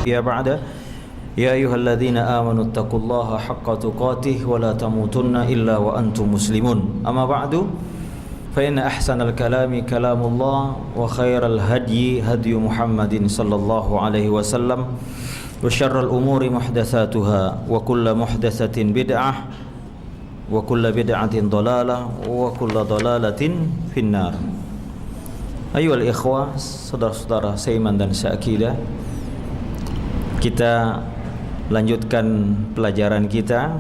يا بعد يا أيها الذين آمنوا اتقوا الله حق تقاته ولا تموتن إلا وأنتم مسلمون أما بعد فإن أحسن الكلام كلام الله وخير الهدي هدي محمد صلى الله عليه وسلم وشر الأمور محدثاتها وكل محدثة بدعة وكل بدعة ضلالة وكل ضلالة في النار. Ayyuhal ikhwah, saudara-saudara seiman dan seakidah, kita lanjutkan pelajaran kita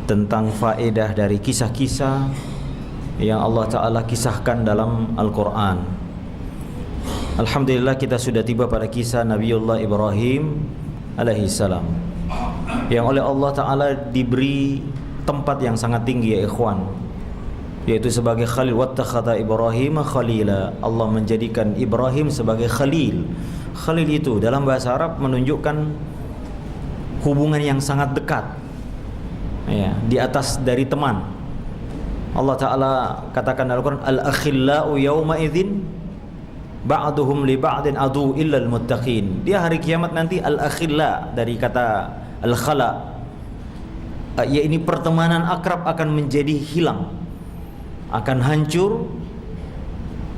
tentang faedah dari kisah-kisah yang Allah Ta'ala kisahkan dalam Al-Quran. Alhamdulillah kita sudah tiba pada kisah Nabiullah Ibrahim alaihissalam, yang oleh Allah Ta'ala diberi tempat yang sangat tinggi, ya ikhwan, yaitu sebagai Khalil. Wattakhadha Ibrahim khalila, Allah menjadikan Ibrahim sebagai Khalil. Khalil itu dalam bahasa Arab menunjukkan hubungan yang sangat dekat, ya, di atas dari teman. Allah Ta'ala katakan dalam Al-Quran, al-akhillau yawma idzin ba'duhum li ba'din adu illal muttaqin. Dia hari kiamat nanti al-akhilla dari kata al-khala, ya, ini pertemanan akrab akan menjadi hilang, akan hancur,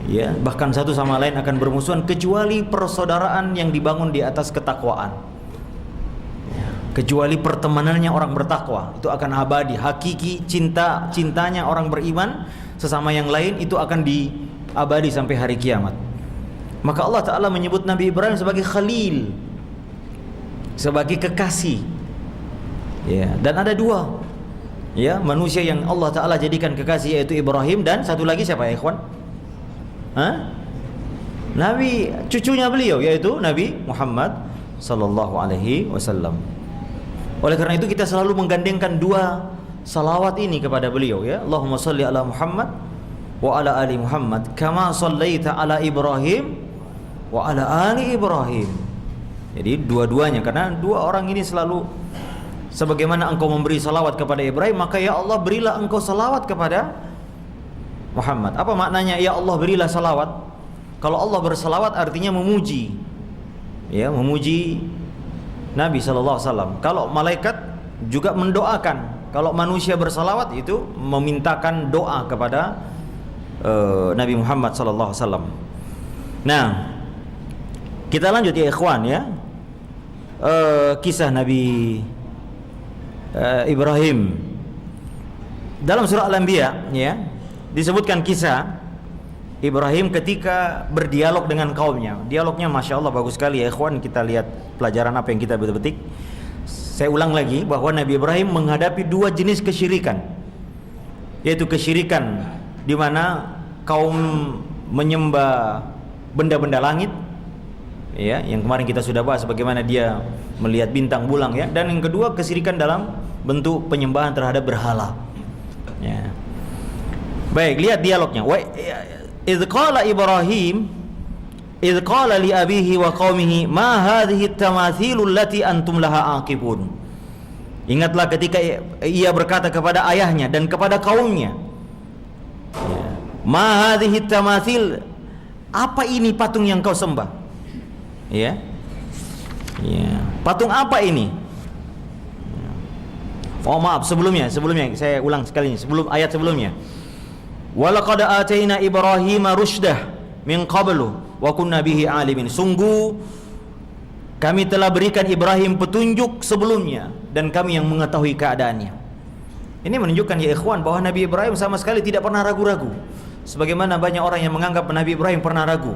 ya, bahkan satu sama lain akan bermusuhan, kecuali persaudaraan yang dibangun di atas ketakwaan, ya, kecuali pertemanannya orang bertakwa, itu akan abadi, hakiki cintanya orang beriman sesama yang lain itu akan diabadi sampai hari kiamat. Maka Allah Ta'ala menyebut Nabi Ibrahim sebagai Khalil, sebagai kekasih, ya. Dan ada dua, ya, manusia yang Allah Ta'ala jadikan kekasih, yaitu Ibrahim dan satu lagi siapa, ya ikhwan? Nabi, cucunya beliau, yaitu Nabi Muhammad sallallahu alaihi wasallam. Oleh karena itu kita selalu menggandengkan dua salawat ini kepada beliau, ya. Allahumma shalli ala Muhammad wa ala ali Muhammad kama shallaita ala Ibrahim wa ala ali Ibrahim. Jadi dua-duanya, karena dua orang ini selalu, sebagaimana engkau memberi salawat kepada Ibrahim, maka ya Allah berilah engkau salawat kepada Muhammad. Apa maknanya ya Allah berilah salawat? Kalau Allah bersalawat artinya memuji, ya, memuji Nabi SAW. Kalau malaikat juga mendoakan. Kalau manusia bersalawat itu memintakan doa kepada Nabi Muhammad SAW. Nah, kita lanjut, ya ikhwan, ya, kisah Nabi Ibrahim. Dalam surah Al-Anbiya, ya, disebutkan kisah Ibrahim ketika berdialog dengan kaumnya. Dialognya Masya Allah bagus sekali, ya ikhwan. Kita lihat pelajaran apa yang kita petik. Saya ulang lagi bahwa Nabi Ibrahim menghadapi dua jenis kesyirikan, yaitu kesyirikan di mana kaum menyembah benda-benda langit, ya, yang kemarin kita sudah bahas bagaimana dia melihat bintang bulan, ya. Dan yang kedua, kesyirikan dalam bentuk penyembahan terhadap berhala, ya. Baik, lihat dialognya. Wa idz qala Ibrahim idz qala li abihi wa qaumihi ma hadhihi at-tamathilu allati antum laha aqibun. Ingatlah ketika ia berkata kepada ayahnya dan kepada kaumnya, ya, ma hadhihi at-tamathil, apa ini patung yang kau sembah? Ya. Ya, patung apa ini? Oh maaf, sebelumnya saya ulang sekali, sebelum ayat sebelumnya. Walaqad ataina Ibrahima rusydah min qablu wa kunna bihi alimin. Sungguh kami telah berikan Ibrahim petunjuk sebelumnya dan kami yang mengetahui keadaannya. Ini menunjukkan, ya ikhwan, bahwa Nabi Ibrahim sama sekali tidak pernah ragu-ragu, sebagaimana banyak orang yang menganggap Nabi Ibrahim pernah ragu,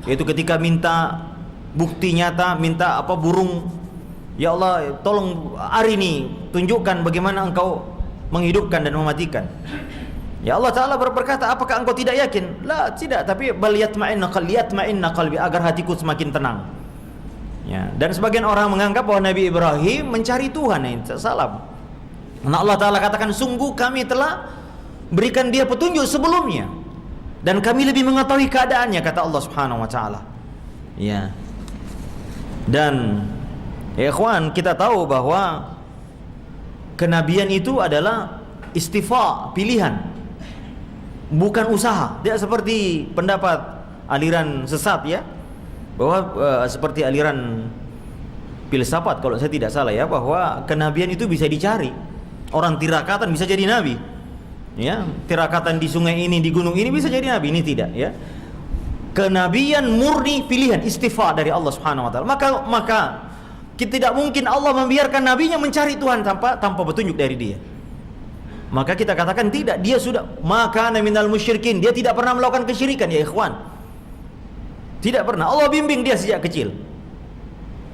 yaitu ketika minta bukti nyata, minta apa, burung, ya Allah tolong hari ini tunjukkan bagaimana engkau menghidupkan dan mematikan. Ya Allah Ta'ala berkata, apakah engkau tidak yakin? La, tidak, tapi bal yatma'inna qalbi, agar hatiku semakin tenang, ya. Dan sebagian orang menganggap bahwa Nabi Ibrahim mencari Tuhan, ya, salah. Nah, Allah Ta'ala katakan, sungguh kami telah berikan dia petunjuk sebelumnya dan kami lebih mengetahui keadaannya, kata Allah Subhanahu wa Ta'ala, ya. Dan ya ikhwan, kita tahu bahwa kenabian itu adalah istifa, pilihan, bukan usaha. Tidak seperti pendapat aliran sesat, ya, bahwa seperti aliran filsafat kalau saya tidak salah ya, bahwa kenabian itu bisa dicari. Orang tirakatan bisa jadi nabi. Ya, tirakatan di sungai ini, di gunung ini bisa jadi nabi, ini tidak ya. Kenabian murni pilihan istifa dari Allah Subhanahu wa taala. Maka tidak mungkin Allah membiarkan nabinya mencari Tuhan tanpa petunjuk dari dia. Maka kita katakan tidak, dia sudah maka minal musyrikin, dia tidak pernah melakukan kesyirikan ya ikhwan. Tidak pernah. Allah bimbing dia sejak kecil.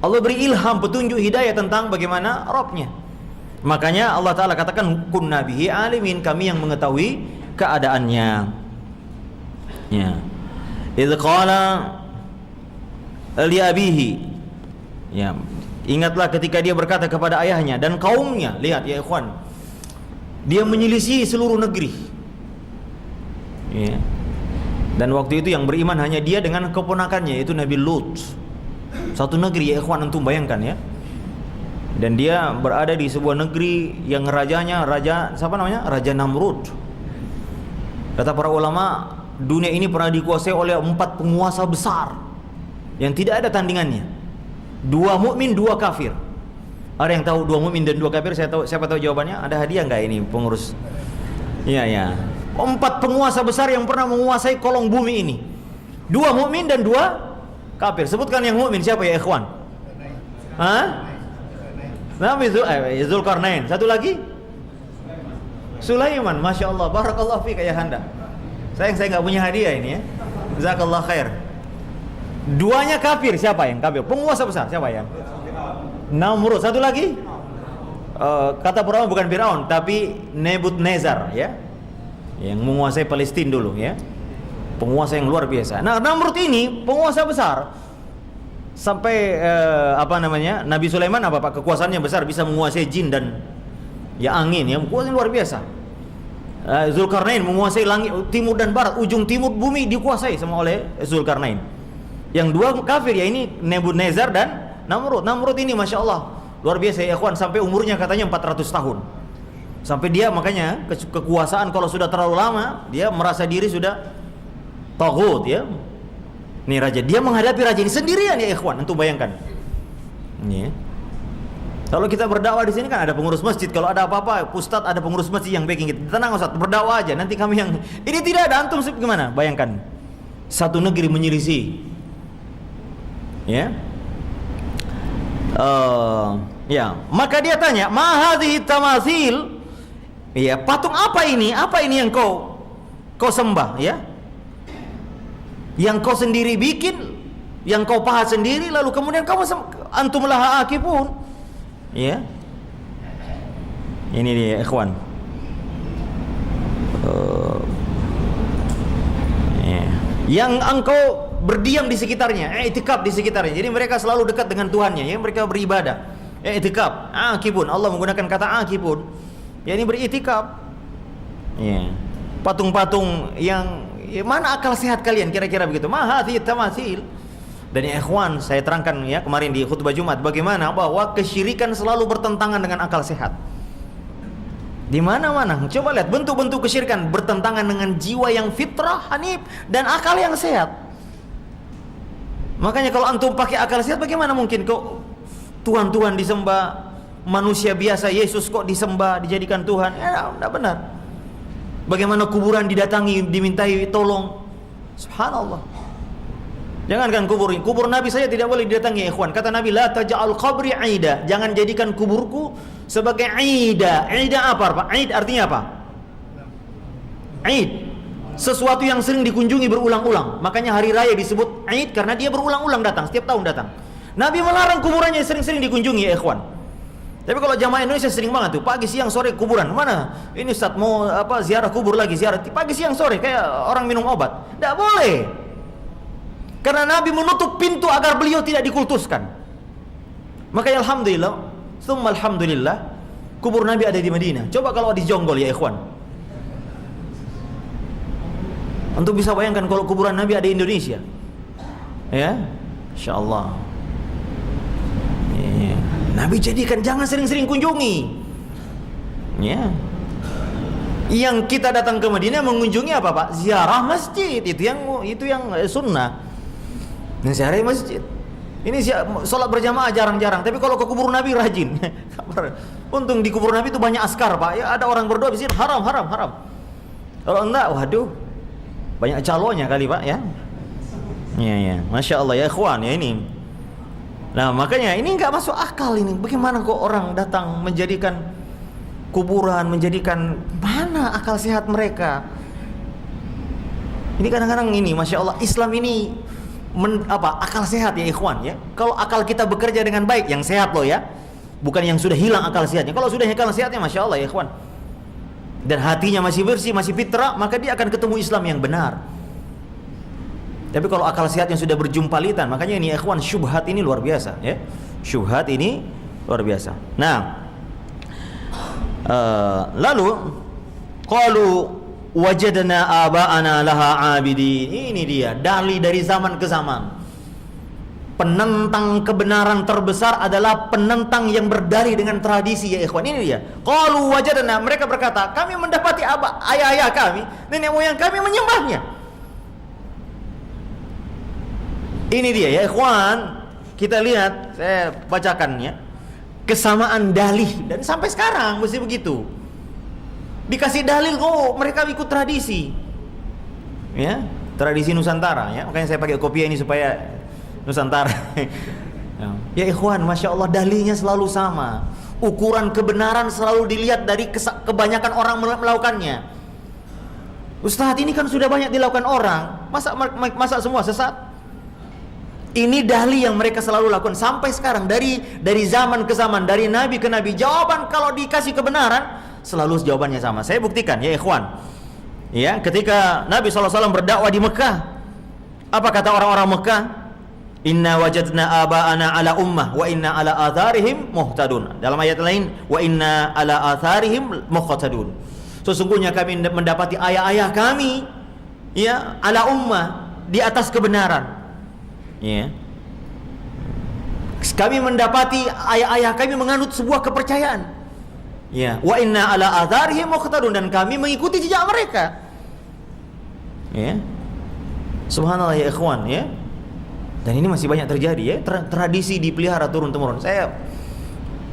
Allah beri ilham, petunjuk, hidayah tentang bagaimana Rabbnya. Makanya Allah Ta'ala katakan kunna bihi alimin, kami yang mengetahui keadaannya. Ya. Idz qala li abihi. Ya. Ingatlah ketika dia berkata kepada ayahnya dan kaumnya. Lihat ya ikhwan, dia menyelisih seluruh negeri. Ya. Dan waktu itu yang beriman hanya dia dengan keponakannya, yaitu Nabi Lut. Satu negeri ya ikhwan, antum bayangkan ya. Dan dia berada di sebuah negeri yang rajanya Raja Namrud. Kata para ulama, dunia ini pernah dikuasai oleh 4 penguasa besar yang tidak ada tandingannya. 2 mukmin, 2 kafir. Ada yang tahu 2 mukmin dan 2 kafir? Siapa tahu jawabannya? Ada hadiah nggak ini pengurus? Iya ya. 4 penguasa besar yang pernah menguasai kolong bumi ini. 2 mukmin dan 2 kafir. Sebutkan yang mukmin siapa ya ikhwan? Hah? Nabi Zulkarnain. Satu lagi? Sulaiman. Masya Allah. Barakallahu fiik ya Handa. Sayang saya nggak punya hadiah ini ya. Jazakallah khair. 2-nya kafir. Siapa yang kafir? Penguasa besar. Siapa yang? Namrud. Satu lagi? Kata Firaun bukan Firaun, tapi Nebukadnezar ya. Yang menguasai Palestina dulu ya. Penguasa yang luar biasa. Nah, Namrud ini penguasa besar. Sampai Nabi Sulaiman Pak, kekuasaannya besar, bisa menguasai jin dan ya angin ya, kekuasaan luar biasa. Zulkarnain menguasai langit timur dan barat, ujung timur bumi dikuasai sama oleh Zulkarnain. Yang 2 kafir ya, ini Nebukadnezar dan Namrud. Namrud ini Masya Allah luar biasa ya ikhwan, sampai umurnya katanya 400 tahun. Sampai dia makanya kekuasaan kalau sudah terlalu lama, dia merasa diri sudah taghut ya. Nih raja, dia menghadapi raja ini sendirian ya ikhwan, antum bayangkan. Nih. Kalau kita berdakwah di sini kan ada pengurus masjid, kalau ada apa-apa, ustadz ada pengurus masjid yang backing kita. Tenang ustadz, berdakwah aja, nanti kami yang ini tidak ada, antum gimana? Bayangkan. Satu negeri menyelisih. Ya. Ya, maka dia tanya, "Ma hadhihi tamathil?" Ya, patung apa ini? Apa ini yang kau sembah, ya? Yang kau sendiri bikin, yang kau pahat sendiri, lalu kemudian kamu antum laha akifun. Ya. Ini dia ikhwan. Ya. Yang engkau berdiam di sekitarnya, i'tikaf di sekitarnya. Jadi mereka selalu dekat dengan Tuhannya, ya, mereka beribadah. I'tikaf, akifun. Allah menggunakan kata akifun. Ya, ini beri'tikaf. Ya. Patung-patung yang mana akal sehat kalian kira-kira begitu? Mahati tamasil. Dan ya ikhwan, saya terangkan ya kemarin di khutbah Jumat bagaimana bahwa kesyirikan selalu bertentangan dengan akal sehat. Di mana-mana, coba lihat bentuk-bentuk kesyirikan bertentangan dengan jiwa yang fitrah, hanif dan akal yang sehat. Makanya kalau antum pakai akal sehat, bagaimana mungkin kok Tuhan-Tuhan disembah, manusia biasa Yesus kok disembah, dijadikan Tuhan? Ya, tidak benar. Bagaimana kuburan didatangi, dimintai tolong? Subhanallah. Jangankan kubur Nabi saja tidak boleh didatangi, ikhwan. Kata Nabi, la taj'al qabri 'ida. Jangan jadikan kuburku sebagai 'ida. 'Ida apa? 'Id artinya apa? 'Id. Sesuatu yang sering dikunjungi berulang-ulang. Makanya hari raya disebut 'Id karena dia berulang-ulang datang, setiap tahun datang. Nabi melarang kuburannya sering-sering dikunjungi, ya ikhwan. Tapi kalau jamaah Indonesia sering banget tuh, pagi siang sore kuburan. Mana? Ini Ustaz mau ziarah kubur lagi, ziarah pagi siang sore kayak orang minum obat. Tidak boleh. Karena Nabi menutup pintu agar beliau tidak dikultuskan. Makanya alhamdulillah, tsumma alhamdulillah, kubur Nabi ada di Madinah. Coba kalau di Jonggol ya ikhwan. Untuk bisa bayangkan kalau kuburan Nabi ada di Indonesia. Ya, insyaallah. Nabi jadikan jangan sering-sering kunjungi. Ya. Yang kita datang ke Madinah mengunjungi apa, Pak? Ziarah masjid. Itu yang sunnah. Yang sehari masjid. Ini sholat berjamaah jarang-jarang, tapi kalau ke kubur Nabi rajin. Untung di kubur Nabi itu banyak askar, Pak. Ya ada orang berdoa di sini haram. Kalau enggak, waduh, banyak calonnya kali, Pak, ya. Ya, Masya Allah ya ikhwan ya ini. Nah makanya ini nggak masuk akal ini. Bagaimana kok orang datang menjadikan kuburan, menjadikan mana akal sehat mereka? Ini kadang-kadang ini, Masya Allah, Islam ini akal sehat ya ikhwan ya. Kalau akal kita bekerja dengan baik, yang sehat loh ya, bukan yang sudah hilang akal sehatnya. Kalau sudah akal sehatnya, Masya Allah ya ikhwan, dan hatinya masih bersih, masih fitrah, maka dia akan ketemu Islam yang benar. Tapi kalau akal sehatnya sudah berjumpalitan, makanya ini ikhwan, syubhat ini luar biasa ya. Syubhat ini luar biasa. Nah, lalu qalu wajadna aba'ana laha abidin. Ini dia dalih dari zaman ke zaman. Penentang kebenaran terbesar adalah penentang yang berdalih dengan tradisi ya ikhwan. Ini dia. Qalu wajadna, mereka berkata, kami mendapati ayah-ayah kami, nenek moyang kami menyembahnya. Ini dia ya ikhwan, kita lihat, saya bacakan ya, kesamaan dalih, dan sampai sekarang mesti begitu. Dikasih dalil, oh mereka ikut tradisi, ya, tradisi Nusantara ya, makanya saya pakai kopiah ini supaya Nusantara. Ya ikhwan, Masya Allah, dalilnya selalu sama, ukuran kebenaran selalu dilihat dari kebanyakan orang melakukannya. Ustadz, ini kan sudah banyak dilakukan orang, masa semua sesat? Ini dalih yang mereka selalu lakukan sampai sekarang, dari zaman ke zaman, dari nabi ke nabi. Jawaban kalau dikasih kebenaran selalu jawabannya sama. Saya buktikan ya ikhwan. Ya, ketika Nabi SAW berdakwah di Mekah, apa kata orang-orang Mekah? Inna wajadna aba'ana ala ummah wa inna ala atharihim muhtadun. Dalam ayat lain, wa inna ala atharihim muhtadun. Sesungguhnya kami mendapati ayah-ayah kami ya ala ummah, di atas kebenaran. Ya. Kami mendapati ayah-ayah kami menganut sebuah kepercayaan. Ya, wa inna ala atharihim muqtadun, dan kami mengikuti jejak mereka. Ya. Subhanallah ya ikhwan ya. Dan ini masih banyak terjadi ya, tradisi dipelihara turun-temurun. Saya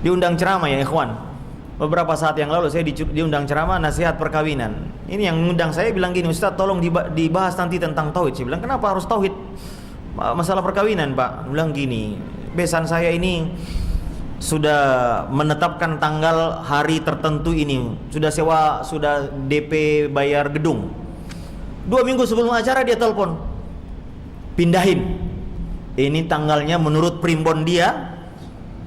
diundang ceramah ya ikhwan. Beberapa saat yang lalu saya diundang ceramah nasihat perkawinan. Ini yang mengundang saya bilang gini, Ustaz tolong dibahas nanti tentang tauhid. Saya bilang, kenapa harus tauhid? Masalah perkawinan, Pak. Bilang gini, besan saya ini sudah menetapkan tanggal hari tertentu ini, sudah sewa, sudah DP bayar gedung. 2 minggu sebelum acara dia telepon, pindahin. Ini tanggalnya menurut primbon dia,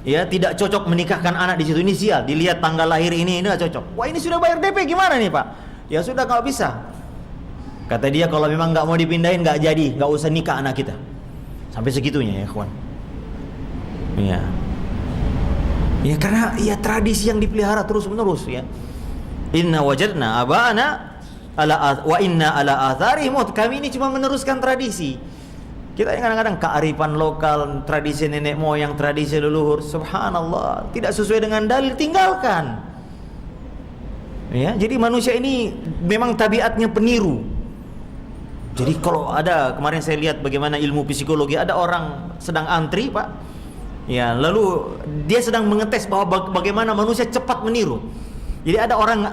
ya tidak cocok menikahkan anak di situ. Inisial, dilihat tanggal lahir ini nggak cocok. Wah, ini sudah bayar DP, gimana nih Pak? Ya sudah, nggak bisa. Kata dia, kalau memang nggak mau dipindahin, nggak jadi, nggak usah nikah anak kita. Sampai segitunya ya kawan. Ya. Ya karena ya tradisi yang dipelihara terus menerus ya. Inna wajadna aba'ana ala wa inna ala atharihim. Kami ini cuma meneruskan tradisi. Kita kadang-kadang kearifan lokal, tradisi nenek moyang, tradisi leluhur, subhanallah, tidak sesuai dengan dalil, tinggalkan. Ya, jadi manusia ini memang tabiatnya peniru. Jadi kalau ada, kemarin saya lihat bagaimana ilmu psikologi, ada orang sedang antri Pak, ya, lalu dia sedang mengetes bahwa bagaimana manusia cepat meniru. Jadi ada orang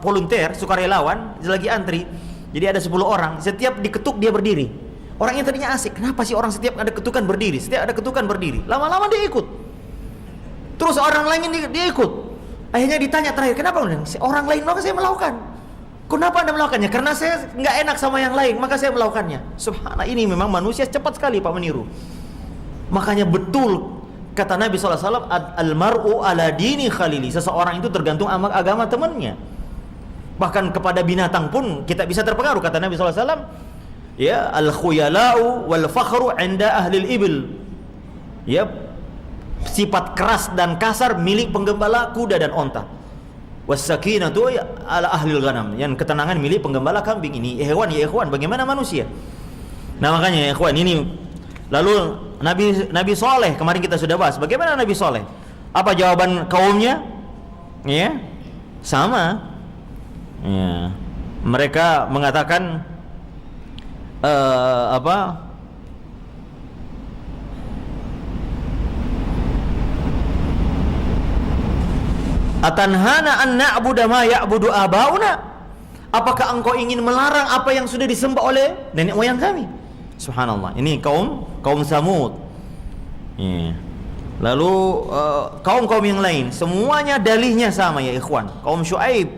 volunteer, sukarelawan, lagi antri. Jadi ada 10 orang, setiap diketuk dia berdiri. Orang yang tadinya asik, kenapa sih orang setiap ada ketukan berdiri? Setiap ada ketukan berdiri. Lama-lama dia ikut. Terus orang lain dia ikut. Akhirnya ditanya terakhir, kenapa? Orang lain maka saya melakukan. Kenapa Anda melakukannya? Karena saya nggak enak sama yang lain, maka saya melakukannya. Subhanallah, ini memang manusia cepat sekali Pak meniru. Makanya betul kata Nabi SAW, al-mar'u ala dini khalili. Seseorang itu tergantung agama temannya. Bahkan kepada binatang pun kita bisa terpengaruh. Kata Nabi SAW, ya, al-khuyala'u wal fakhru 'inda ahlil ibil. Ya, sifat keras dan kasar milik penggembala kuda dan onta. Was-sakinatu ala ahlil ghanam. Yang ketenangan milik penggembala kambing. Ini hewan ya ikhwan, bagaimana manusia? Nah makanya ya ikhwan, ini lalu Nabi Soleh kemarin kita sudah bahas. Bagaimana Nabi Soleh? Apa jawaban kaumnya? Ya, sama. Ya, mereka mengatakan Atanhana an na'budu ma ya'budu abauna? Apakah engkau ingin melarang apa yang sudah disembah oleh nenek moyang kami? Subhanallah. Ini kaum Samud. Ya. Lalu kaum-kaum yang lain semuanya dalihnya sama ya ikhwan. Kaum Syuaib,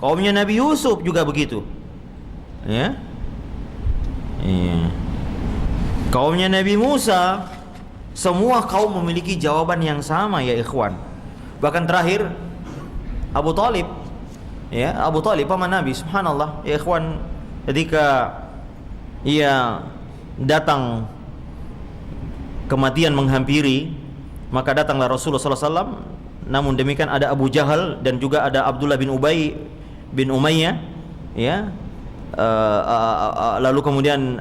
kaumnya Nabi Yusuf juga begitu. Ya. Ya. Kaumnya Nabi Musa, semua kaum memiliki jawaban yang sama ya ikhwan. Bahkan terakhir Abu Talib, ya, Abu Talib paman Nabi, subhanallah ya ikhwan, ketika ia datang kematian menghampiri, maka datanglah Rasulullah SAW. Namun demikian ada Abu Jahal dan juga ada Abdullah bin Ubay bin Umayyah, ya. Lalu kemudian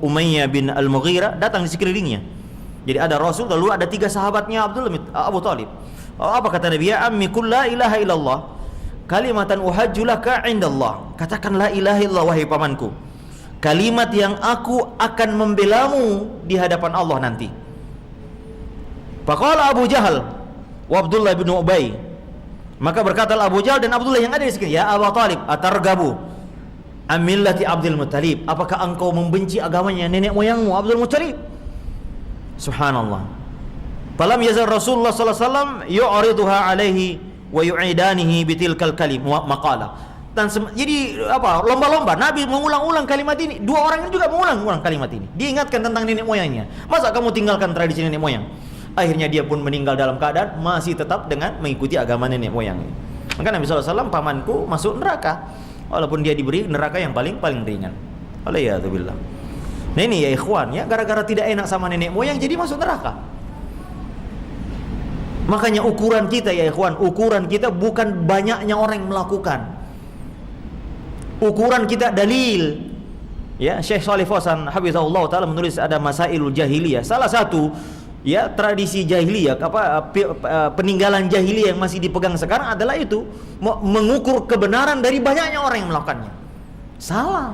Umayyah bin Al-Mughirah datang di sekelilingnya. Jadi ada Rasul, lalu ada 3 sahabatnya Abu Talib. Apa kata Nabi? Ya ammi qul la ilaha illallah kalimatan uhajju laka indallah. Katakan la ilaha illallah wahai pamanku, kalimat yang aku akan membelamu di hadapan Allah nanti. Faqala Abu Jahal wa Abdullah bin Ubay, maka berkatalah Abu Jahal dan Abdullah yang ada di sekitar, ya Abu Talib, atargabu amillati Abdul Muttalib, apakah engkau membenci agamanya nenek moyangmu Abdul Muttalib? Subhanallah. Falam yazal Rasulullah sallallahu alaihi wasallam yu'riduha alaihi wa yu'idanihi bitilkal kalim maqala. Dan jadi apa? Lomba-lomba Nabi mengulang-ulang kalimat ini. 2 orang ini juga mengulang-ulang kalimat ini. Diingatkan tentang nenek moyangnya. Masa kamu tinggalkan tradisi nenek moyang? Akhirnya dia pun meninggal dalam keadaan masih tetap dengan mengikuti agama nenek moyang ini. Maka Nabi sallallahu alaihi wasallam, pamanku masuk neraka walaupun dia diberi neraka yang paling ringan. Waliyadzubillah. Nah ini ya ikhwan, ya, gara-gara tidak enak sama nenek moyang jadi masuk neraka. Makanya ukuran kita ya ikhwan, ukuran kita bukan banyaknya orang yang melakukan. Ukuran kita dalil. Ya, Syekh Shalih Fauzan hafizahullah taala menulis ada Masailul Jahiliyah. Salah satu ya tradisi jahiliyah, peninggalan jahiliyah yang masih dipegang sekarang adalah itu, mengukur kebenaran dari banyaknya orang yang melakukannya. Salah.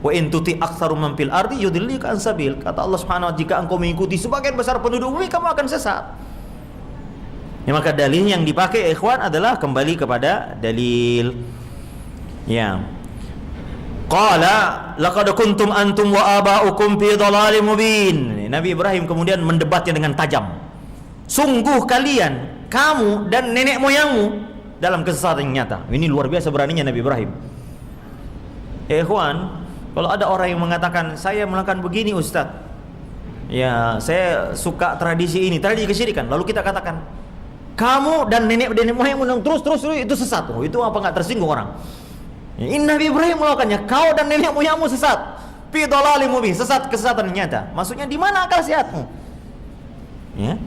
Wa in tuti aktsaru man fil ardi yudillika an sabil. Kata Allah Subhanahu wa taala, jika engkau mengikuti sebagian besar penduduk bumi, kamu akan sesat. Ya, maka dalil yang dipakai ikhwan adalah kembali kepada dalil. Ya. Qala laqad kuntum antum wa aba'ukum fi dhalalin mubin. Nabi Ibrahim kemudian mendebatnya dengan tajam. Sungguh kalian, kamu dan nenek moyangmu dalam kesesatan yang nyata. Ini luar biasa beraninya Nabi Ibrahim. Ikhwan, kalau ada orang yang mengatakan saya melakukan begini Ustaz, ya saya suka tradisi ini, tradisi kesyirikan, lalu kita katakan kamu dan nenek moyangmu terus itu sesat. Oh, itu apa nggak tersinggung orang? Ini Nabi Ibrahim melakukannya. Kau dan nenek moyangmu sesat. Fi dhalalin mubin, sesat, kesesatan nyata. Maksudnya di mana akal sehatmu? Ya.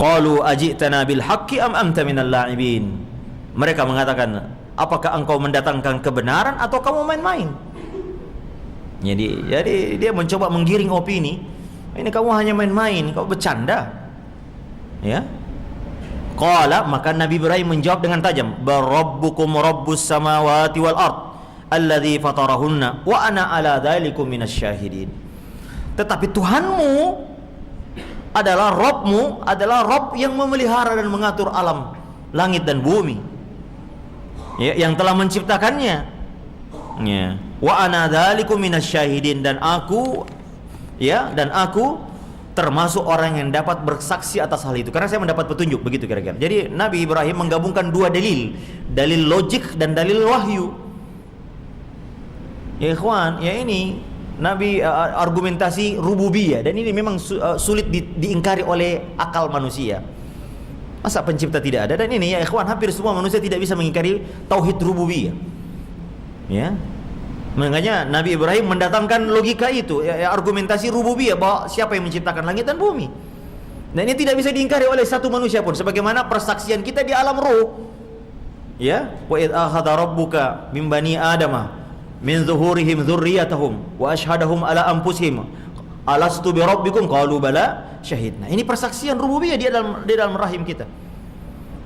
Qalu ajitana bil haqqi am anta minal la'ibin. Mereka mengatakan, apakah engkau mendatangkan kebenaran atau kamu main-main? Jadi dia mencoba menggiring opini. Ini kamu hanya main-main, kau bercanda. Ya. Qala, maka Nabi Ibrahim menjawab dengan tajam, "Barabbukum rabbus samawati wal ard alladzi fatarahunna wa ana ala dzalikum minasyahidin." Tetapi Tuhanmu adalah Rabbmu, adalah Rabb yang memelihara dan mengatur alam langit dan bumi, ya, yang telah menciptakannya. Ya. Wa ana dzalikum minasyahidin, dan aku termasuk orang yang dapat bersaksi atas hal itu, karena saya mendapat petunjuk, begitu kira-kira. Jadi Nabi Ibrahim menggabungkan 2 dalil logik dan dalil wahyu. Ya ikhwan, ya ini Nabi argumentasi rububiyah, dan ini memang sulit diingkari oleh akal manusia. Masa pencipta tidak ada? Dan ini ya ikhwan, hampir semua manusia tidak bisa mengingkari tauhid rububiyah. Ya. Makanya Nabi Ibrahim mendatangkan logika itu, ya, argumentasi rububiyah, bahwa siapa yang menciptakan langit dan bumi. Dan ini tidak bisa diingkari oleh satu manusia pun, sebagaimana persaksian kita di alam ruh. Ya, wa id akhadha rabbuka min bani adama min zuhurihim dzurriyyatahum wa asyhadahum ala anfusihim alastu bi rabbikum qalu bala syahidna. Ini persaksian rububiyah di dalam rahim kita.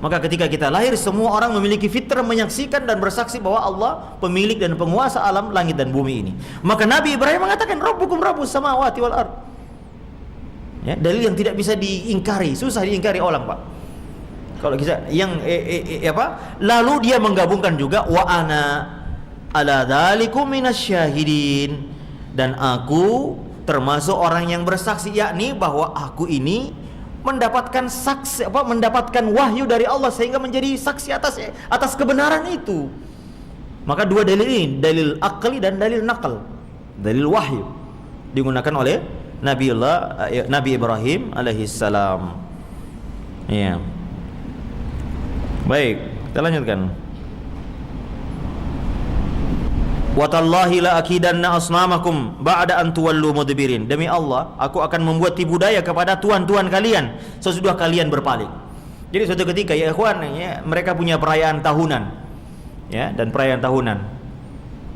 Maka ketika kita lahir, semua orang memiliki fitrah menyaksikan dan bersaksi bahwa Allah pemilik dan penguasa alam langit dan bumi ini. Maka Nabi Ibrahim mengatakan Rabbukum Rabbus samawati wal ard. Ya, dalil yang tidak bisa diingkari, susah diingkari orang, Pak. Kalau kita yang apa? Lalu dia menggabungkan juga wa ana ala dzalikum minasyahidin, dan aku termasuk orang yang bersaksi, yakni bahwa aku ini mendapatkan saksi mendapatkan wahyu dari Allah sehingga menjadi saksi atas kebenaran itu. Maka dua dalil ini, dalil akli dan dalil nakal, dalil wahyu digunakan oleh Nabi Ibrahim alaihissalam. Ya. Baik, kita lanjutkan. Wa tallahi la akidanna asnamakum ba'da an tuwallu mudbirin. Demi Allah, aku akan membuat tipu daya kepada tuan-tuan kalian sesudah kalian berpaling. Jadi suatu ketika ya ikhwan, ya, mereka punya perayaan tahunan. Ya, dan perayaan tahunan.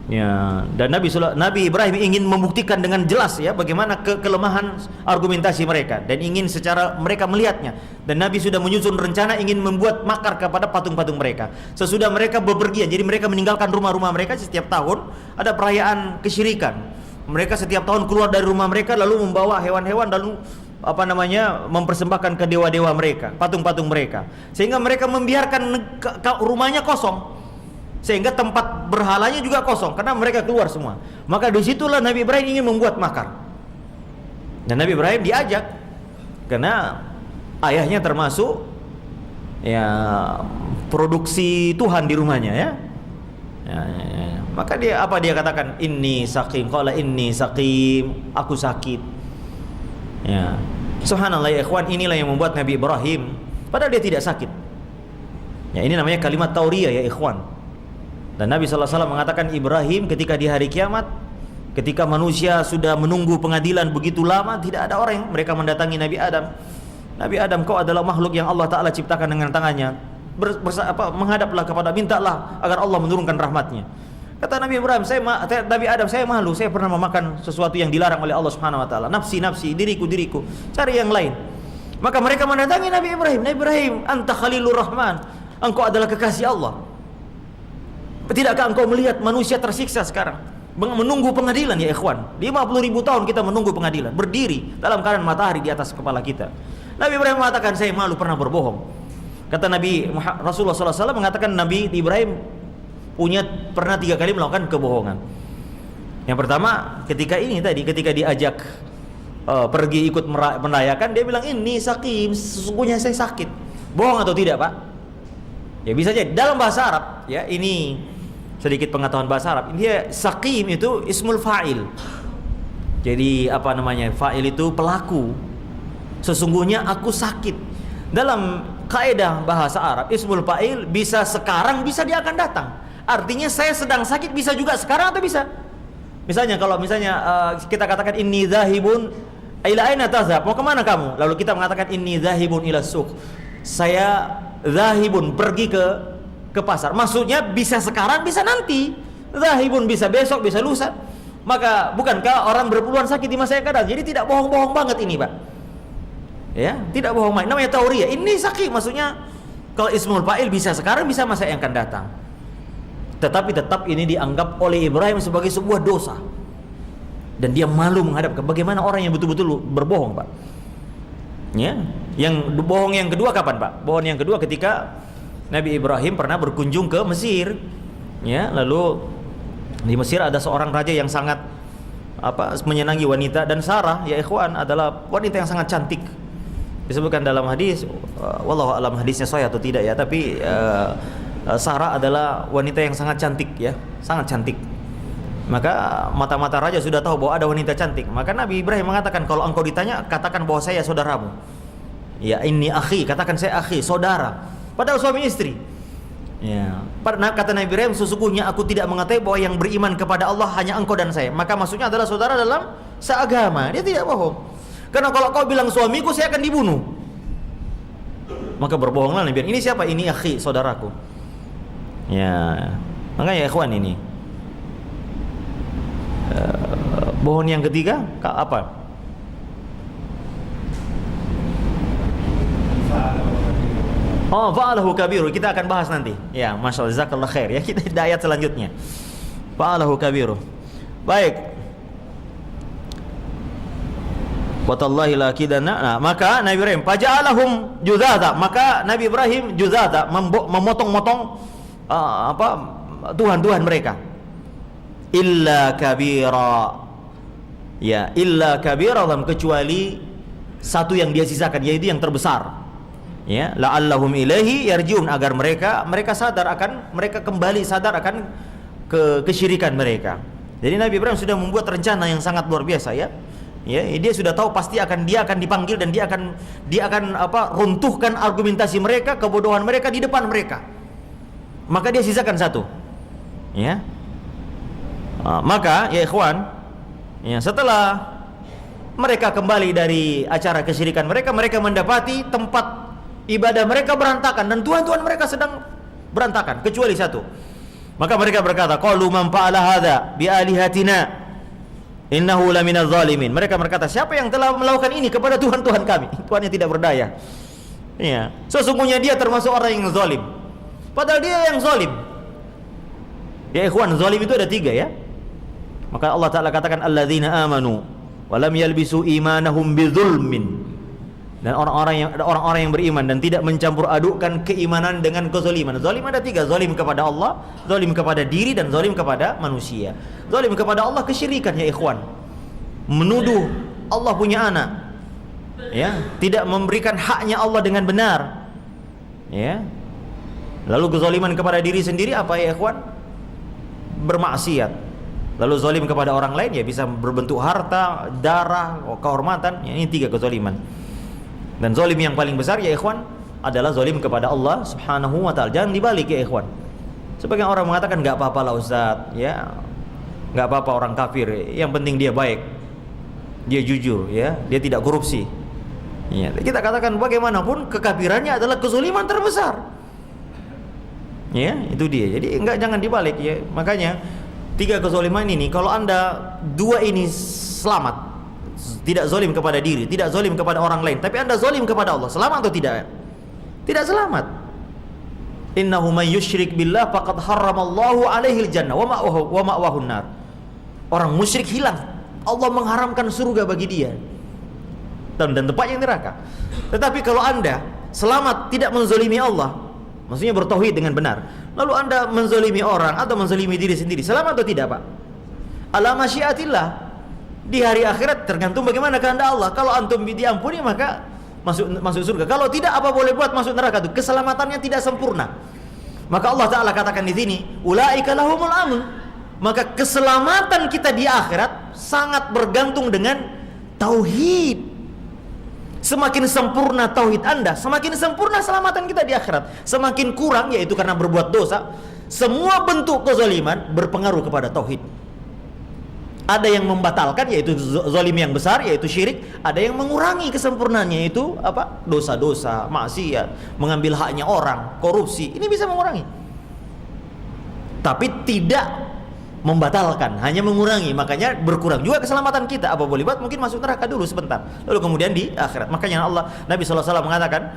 Ya, dan Nabi Ibrahim ingin membuktikan dengan jelas ya bagaimana kelemahan argumentasi mereka, dan ingin secara mereka melihatnya, dan Nabi sudah menyusun rencana ingin membuat makar kepada patung-patung mereka. Sesudah mereka bepergian, jadi mereka meninggalkan rumah-rumah mereka. Setiap tahun ada perayaan kesyirikan. Mereka setiap tahun keluar dari rumah mereka lalu membawa hewan-hewan, lalu mempersembahkan ke dewa-dewa mereka, patung-patung mereka, sehingga mereka membiarkan rumahnya kosong, sehingga tempat berhalanya juga kosong karena mereka keluar semua. Maka disitulah Nabi Ibrahim ingin membuat makar, dan Nabi Ibrahim diajak karena ayahnya termasuk ya produksi Tuhan di rumahnya ya. Maka dia katakan, inni sakim, qala inni sakim, aku sakit. Ya, subhanallah ya ikhwan, inilah yang membuat Nabi Ibrahim padahal dia tidak sakit. Ya, ini namanya kalimat tauriyah ya ikhwan. Dan Nabi SAW mengatakan, Ibrahim ketika di hari kiamat, ketika manusia sudah menunggu pengadilan begitu lama, tidak ada orang yang mereka mendatangi Nabi Adam. Nabi Adam, kau adalah makhluk yang Allah Ta'ala ciptakan dengan tangannya. Menghadaplah kepada, mintalah agar Allah menurunkan rahmatnya. Kata Nabi Ibrahim, Nabi Adam, saya malu, saya pernah memakan sesuatu yang dilarang oleh Allah Subhanahu Wa Ta'ala. Nafsi, diriku, cari yang lain. Maka mereka mendatangi Nabi Ibrahim. Nabi Ibrahim, anta Khalilur Rahman, engkau adalah kekasih Allah. Tidakkah engkau melihat manusia tersiksa sekarang menunggu pengadilan ya ikhwan? 50.000 tahun kita menunggu pengadilan, berdiri dalam keadaan matahari di atas kepala kita. Nabi Ibrahim mengatakan, saya malu pernah berbohong. Kata Rasulullah SAW mengatakan, Nabi Ibrahim pernah 3 kali melakukan kebohongan. Yang pertama ketika diajak pergi ikut merayakan, dia bilang, ini sakim, sesungguhnya saya sakit. Bohong atau tidak Pak? Ya bisa jadi dalam bahasa Arab ya, ini sedikit pengetahuan bahasa Arab. Dia sakim itu ismul fa'il. Jadi fa'il itu pelaku. Sesungguhnya aku sakit. Dalam kaidah bahasa Arab, ismul fa'il bisa sekarang, bisa dia akan datang. Artinya saya sedang sakit, bisa juga sekarang atau bisa. Misalnya kita katakan inni dzahibun ila aina tazhab, mau kemana kamu? Lalu kita mengatakan inni dzahibun ila suq, saya dzahibun pergi ke pasar. Maksudnya bisa sekarang, bisa nanti. Dzahibun bisa besok, bisa lusa. Maka bukankah orang berpuluhan sakit di masa yang akan datang? Jadi tidak bohong-bohong banget ini Pak. Ya, tidak bohong main. Namanya tauriyah. Ini sakit, maksudnya kalau ismul fa'il bisa sekarang, bisa masa yang akan datang. Tetapi tetap ini dianggap oleh Ibrahim sebagai sebuah dosa, dan dia malu menghadap ke bagaimana orang yang betul-betul berbohong Pak. Ya, yang bohong yang kedua kapan Pak? Bohong yang kedua ketika Nabi Ibrahim pernah berkunjung ke Mesir. Ya, lalu di Mesir ada seorang raja yang sangat menyenangi wanita, dan Sarah ya ikhwan adalah wanita yang sangat cantik. Disebutkan dalam hadis, wallahu alam hadisnya sahih atau tidak ya, tapi Sarah adalah wanita yang sangat cantik ya, sangat cantik. Maka mata-mata raja sudah tahu bahwa ada wanita cantik. Maka Nabi Ibrahim mengatakan, kalau engkau ditanya, katakan bahwa saya saudaramu. Ya, ini akhi, katakan saya akhi, saudara. Padahal suami istri. Ya. Kata Nabi Ibrahim, sesungguhnya aku tidak mengetahui bahwa yang beriman kepada Allah hanya engkau dan saya. Maka maksudnya adalah saudara dalam seagama. Dia tidak bohong. Karena kalau kau bilang suamiku, saya akan dibunuh. Maka berbohonglah Nabi Ibrahim. Ini siapa? Ini akhi, saudaraku. Ya. Makanya ikhwan ini. Bohong yang ketiga apa? Oh, fa'alahu kabiru, kita akan bahas nanti. Ya, masyaallah, jazakallahu khair. Ya, kita di ayat selanjutnya. Fa'alahu kabiru. Baik. Watallahi la akidanna. Nah, maka Nabi Ibrahim faja'alahum juzadha, maka Nabi Ibrahim juzadha, memotong-motong tuhan-tuhan mereka. Illa kabira, ya, illa kabira, kecuali satu yang dia sisakan, yaitu yang terbesar. Ya, la'allahum ilaihi yarjiun, agar mereka sadar akan, mereka kembali sadar akan kesyirikan mereka. Jadi Nabi Ibrahim sudah membuat rencana yang sangat luar biasa, ya. Ya, dia sudah tahu pasti dia akan dipanggil dan dia akan runtuhkan argumentasi mereka, kebodohan mereka di depan mereka. Maka dia sisakan satu. Ya. Maka ya ikhwan, ya, setelah mereka kembali dari acara kesyirikan mereka mendapati tempat ibadah mereka berantakan dan tuhan-tuhan mereka sedang berantakan kecuali satu. Maka mereka berkata, qalu man fa'ala hadza bi alihatina innahu laminaz zalimin. Mereka berkata, siapa yang telah melakukan ini kepada Tuhan-Tuhan kami, Tuhan yang tidak berdaya. Ya, sesungguhnya dia termasuk orang yang zalim. Padahal dia yang zalim. Ya ikhwan, zalim itu ada 3, ya. Maka Allah Ta'ala katakan alladzina amanu wa lam yalbisu imanahum bidzulmin. Dan orang-orang yang beriman dan tidak mencampur adukkan keimanan dengan kezaliman. Zalim ada 3, zalim kepada Allah, zalim kepada diri, dan zalim kepada manusia. Zalim kepada Allah kesyirikan, ya ikhwan. Menuduh Allah punya anak. Ya, tidak memberikan haknya Allah dengan benar. Ya. Lalu kezaliman kepada diri sendiri apa, ya ikhwan? Bermaksiat. Lalu zalim kepada orang lain, ya bisa berbentuk harta, darah, kehormatan. Ya, ini 3 kezaliman. Dan zalim yang paling besar, ya ikhwan, adalah zalim kepada Allah Subhanahu wa ta'ala. Jangan dibalik, ya ikhwan. Sebagian orang mengatakan enggak apa-apa lah Ustaz, ya. Enggak apa-apa orang kafir, yang penting dia baik. Dia jujur, ya. Dia tidak korupsi. Ya, kita katakan bagaimanapun kekafirannya adalah kezaliman terbesar. Ya, itu dia. Jadi jangan dibalik, ya. Makanya 3 kezaliman ini, kalau Anda 2 ini selamat, tidak zalim kepada diri, tidak zalim kepada orang lain, tapi Anda zalim kepada Allah, selamat atau tidak? Tidak selamat. Innahu may yusyrik billah faqad harramallahu alaihil jannah wa ma'wahun nar. Orang musyrik hilang, Allah mengharamkan surga bagi dia dan tempatnya neraka. Tetapi kalau Anda selamat, tidak menzalimi Allah, maksudnya bertauhid dengan benar, lalu Anda menzalimi orang atau menzalimi diri sendiri, selamat atau tidak, Pak? Ala masyiatillah. Di hari akhirat tergantung bagaimana kehendak Allah. Kalau antum diampuni maka masuk surga. Kalau tidak, apa boleh buat, masuk neraka. Itu keselamatannya tidak sempurna. Maka Allah Ta'ala katakan di sini, ulaika lahumul amn. Maka keselamatan kita di akhirat sangat bergantung dengan tauhid. Semakin sempurna tauhid Anda, semakin sempurna keselamatan kita di akhirat. Semakin kurang, yaitu karena berbuat dosa, semua bentuk kezaliman berpengaruh kepada tauhid. Ada yang membatalkan, yaitu zalim yang besar, yaitu syirik. Ada yang mengurangi kesempurnaannya, yaitu apa? Dosa-dosa, maksiat, mengambil haknya orang, korupsi. Ini bisa mengurangi, tapi tidak membatalkan, hanya mengurangi. Makanya berkurang juga keselamatan kita. Apa boleh buat, mungkin masuk neraka dulu sebentar, lalu kemudian di akhirat. Makanya Nabi SAW mengatakan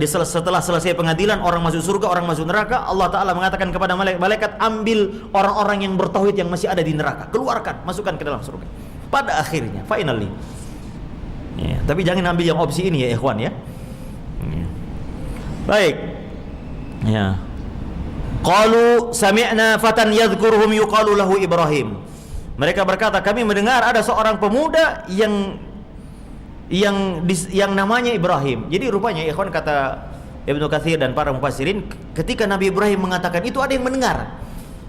setelah selesai pengadilan, orang masuk surga, orang masuk neraka, Allah Ta'ala mengatakan kepada malaikat, ambil orang-orang yang bertauhid yang masih ada di neraka, keluarkan, masukkan ke dalam surga. Pada akhirnya, finally, ya, tapi jangan ambil yang opsi ini, ya ikhwan, ya. Baik, ya. Qalu sami'na fatan yadhkuruhum yuqalu lahu Ibrahim. Mereka berkata, kami mendengar ada seorang pemuda yang namanya Ibrahim. Jadi rupanya, ikhwan, kata Ibnu Katsir dan para mufassirin, ketika Nabi Ibrahim mengatakan itu, ada yang mendengar.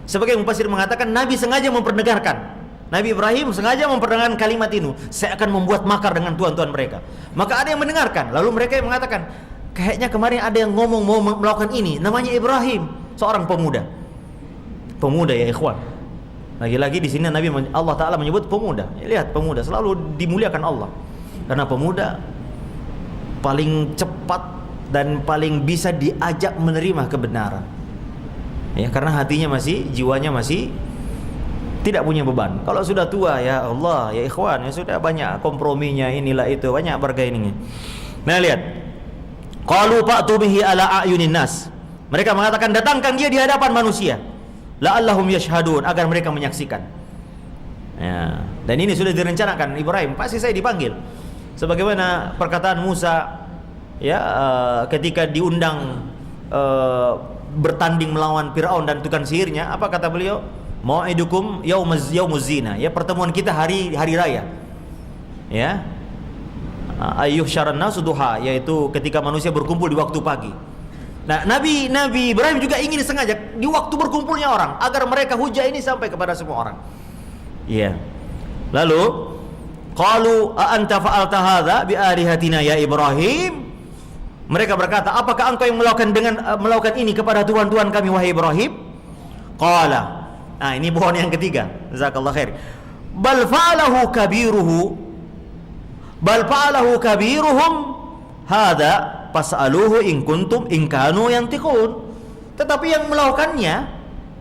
Sebagai mufassir mengatakan Nabi sengaja memperdengarkan. Nabi Ibrahim sengaja memperdengarkan kalimat itu, saya akan membuat makar dengan tuhan-tuhan mereka. Maka ada yang mendengarkan. Lalu mereka yang mengatakan, kayaknya kemarin ada yang ngomong mau melakukan ini, namanya Ibrahim. Seorang pemuda, ya ikhwan. Lagi-lagi di sini Allah Ta'ala menyebut pemuda. Ya, lihat, pemuda selalu dimuliakan Allah, karena pemuda paling cepat dan paling bisa diajak menerima kebenaran. Ya, karena hatinya jiwanya masih tidak punya beban. Kalau sudah tua, ya Allah, ya ikhwan, ya sudah banyak komprominya, inilah itu, banyak bargainingnya. Nah, lihat, qalu fa'tu bihi ala a'yunin nas. Mereka mengatakan, datangkan dia di hadapan manusia, la'allahum yashhadun, agar mereka menyaksikan. Ya. Dan ini sudah direncanakan Ibrahim, pasti saya dipanggil. Sebagaimana perkataan Musa ya ketika diundang bertanding melawan Firaun dan tukang sihirnya, apa kata beliau? Mau'idukum yaumuz zina. Ya, pertemuan kita hari raya. Ya. Ayyuhsyaran nasu duha, yaitu ketika manusia berkumpul di waktu pagi. Nah, Nabi Ibrahim juga ingin sengaja di waktu berkumpulnya orang agar mereka hujah ini sampai kepada semua orang. Iya. Lalu qalu a anta fa'alta hadza bi alihatina ya Ibrahim? Mereka berkata, apakah engkau yang melakukan ini kepada tuhan-tuhan kami wahai Ibrahim? Qala. Nah, ini bohong yang ketiga. Jazakallahu khair. Bal fa'alahu kabiruhum hadza fas'aluhu in kuntum in kanu yantiqun. Tetapi yang melakukannya,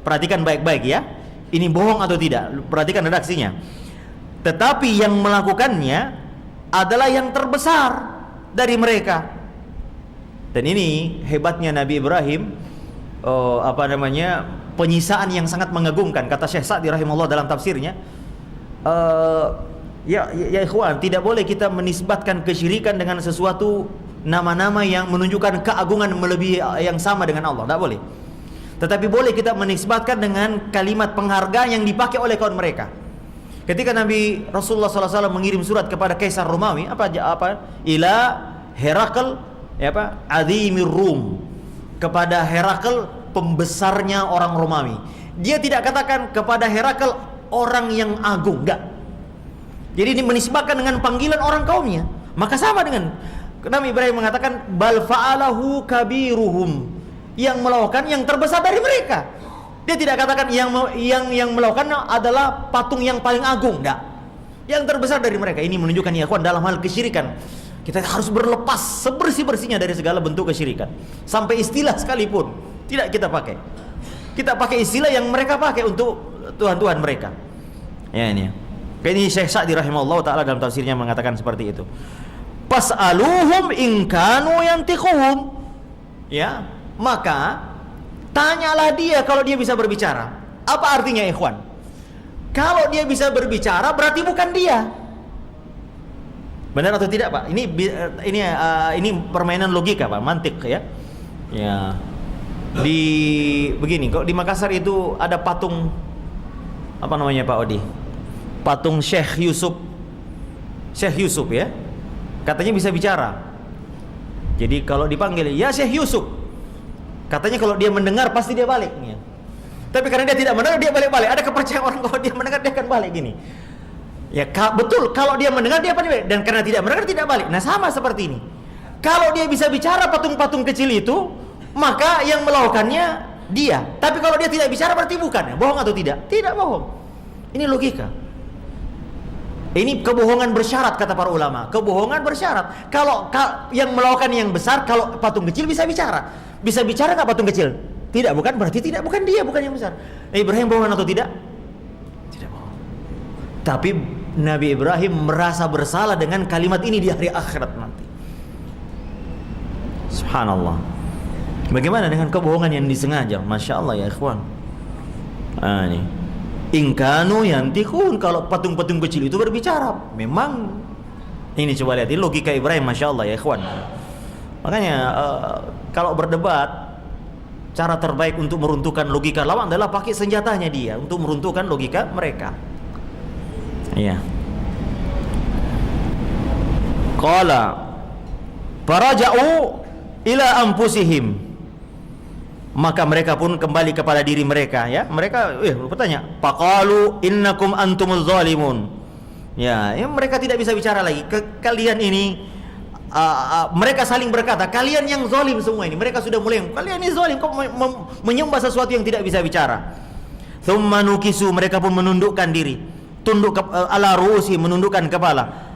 perhatikan baik-baik ya. Ini bohong atau tidak? Perhatikan redaksinya. Tetapi yang melakukannya adalah yang terbesar dari mereka. Dan ini hebatnya Nabi Ibrahim, penyisaan yang sangat mengagumkan. Kata Syekh Sa'di rahimahullah dalam tafsirnya, ya ikhwan, tidak boleh kita menisbatkan kesyirikan dengan sesuatu nama-nama yang menunjukkan keagungan melebihi yang sama dengan Allah. Tidak boleh. Tetapi boleh kita menisbatkan dengan kalimat penghargaan yang dipakai oleh kaum mereka. Ketika Nabi Rasulullah SAW mengirim surat kepada Kaisar Romawi, ila Herakl, Azimir Rum, kepada Herakl, pembesarnya orang Romawi. Dia tidak katakan kepada Herakl orang yang agung, enggak. Jadi ini menisbahkan dengan panggilan orang kaumnya. Maka sama dengan Nabi Ibrahim mengatakan bal fa'alahu kabiruhum, yang melakukan yang terbesar dari mereka. Dia tidak katakan yang melakukan adalah patung yang paling agung, enggak. Yang terbesar dari mereka. Ini menunjukkan ya kawan, dalam hal kesyirikan kita harus berlepas sebersih-bersihnya dari segala bentuk kesyirikan. Sampai istilah sekalipun tidak kita pakai. Kita pakai istilah yang mereka pakai untuk tuhan-tuhan mereka. Ya ini. Ini Syekh Sa'di rahimahullah taala dalam tafsirnya mengatakan seperti itu. Fas'aluhum in kanu yantiqun. Ya, maka tanyalah dia kalau dia bisa berbicara. Apa artinya ikhwan? Kalau dia bisa berbicara berarti bukan dia. Benar atau tidak, Pak? Ini permainan logika, Pak, mantik ya. Ya. Begini, kok di Makassar itu ada patung apa namanya, Pak Odi? Patung Syekh Yusuf ya. Katanya bisa bicara. Jadi kalau dipanggil, "Ya Syekh Yusuf." Katanya kalau dia mendengar pasti dia balik ya. Tapi karena dia tidak mendengar, dia balik-balik. Ada kepercayaan orang kalau dia mendengar dia akan balik gini. Ya betul, kalau dia mendengar dia balik, dan karena tidak mendengar tidak balik. Nah sama seperti ini. Kalau dia bisa bicara patung-patung kecil itu, maka yang melakukannya dia. Tapi kalau dia tidak bicara berarti bukan. Bohong atau tidak? Tidak bohong. Ini logika. Ini kebohongan bersyarat kata para ulama. Kebohongan bersyarat. Kalau yang melakukan yang besar, kalau patung kecil bisa bicara. Bisa bicara nggak patung kecil? Tidak, bukan, berarti tidak, bukan dia, bukan yang besar. Ibrahim bohong atau tidak? Tidak bohong. Tapi Nabi Ibrahim merasa bersalah dengan kalimat ini di hari akhirat nanti. Subhanallah. Bagaimana dengan kebohongan yang disengaja? Masya Allah ya ikhwan. Ini ingkanu yantiqun, kalau patung-patung kecil itu berbicara. Memang ini coba lihat, ini logika Ibrahim, Masya Allah ya ikhwan. Makanya kalau berdebat, cara terbaik untuk meruntuhkan logika lawan adalah pakai senjatanya dia untuk meruntuhkan logika mereka. Iya. Qala faraja'u ila anfusihim, maka mereka pun kembali kepada diri mereka ya. Mereka bertanya, faqalu innakum antumuz zalimun. Ya, mereka tidak bisa bicara lagi. Kalian ini mereka saling berkata, kalian yang zalim semua ini. Mereka sudah mulai, kalian ini zalim, kok menyembah sesuatu yang tidak bisa bicara. Tsumma nukisu, mereka pun menundukkan diri. Tunduk ala ru'usi, menundukkan kepala.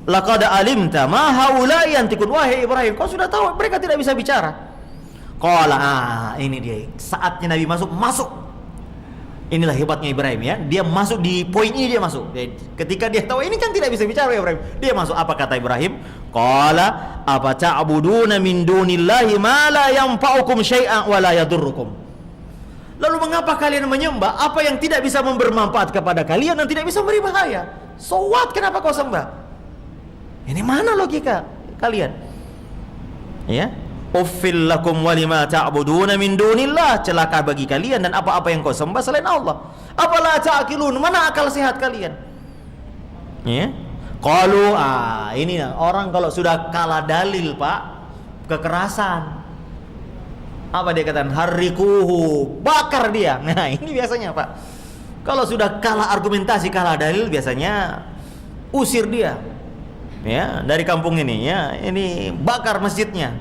Laqad alimta ma haula'i yantikun, wahai Ibrahim, kau sudah tahu mereka tidak bisa bicara. Qala, ini dia saatnya Nabi masuk. Inilah hebatnya Ibrahim ya. Dia masuk di poin ini, dia masuk. Ketika dia tahu ini kan tidak bisa bicara Ibrahim, dia masuk. Apa kata Ibrahim? Qala apa ta'buduna min dunillahi ma la yanfa'ukum syai'an wa la yadurrukum. Lalu mengapa kalian menyembah apa yang tidak bisa memberi manfaat kepada kalian dan tidak bisa memberi bahaya? So what? Kenapa kau sembah? Ini mana logika kalian? Ya, uffil lakum walima ta'buduna min dunillah, celaka bagi kalian dan apa-apa yang kau sembah selain Allah. Apalah ta'qilun, mana akal sehat kalian? Ya. Qalu, ini orang kalau sudah kalah dalil, Pak, kekerasan. Apa dia katakan? Harrikuhu, bakar dia. Nah, ini biasanya, Pak. Kalau sudah kalah argumentasi, kalah dalil, biasanya usir dia. Ya, dari kampung ini, ya. Ini bakar masjidnya.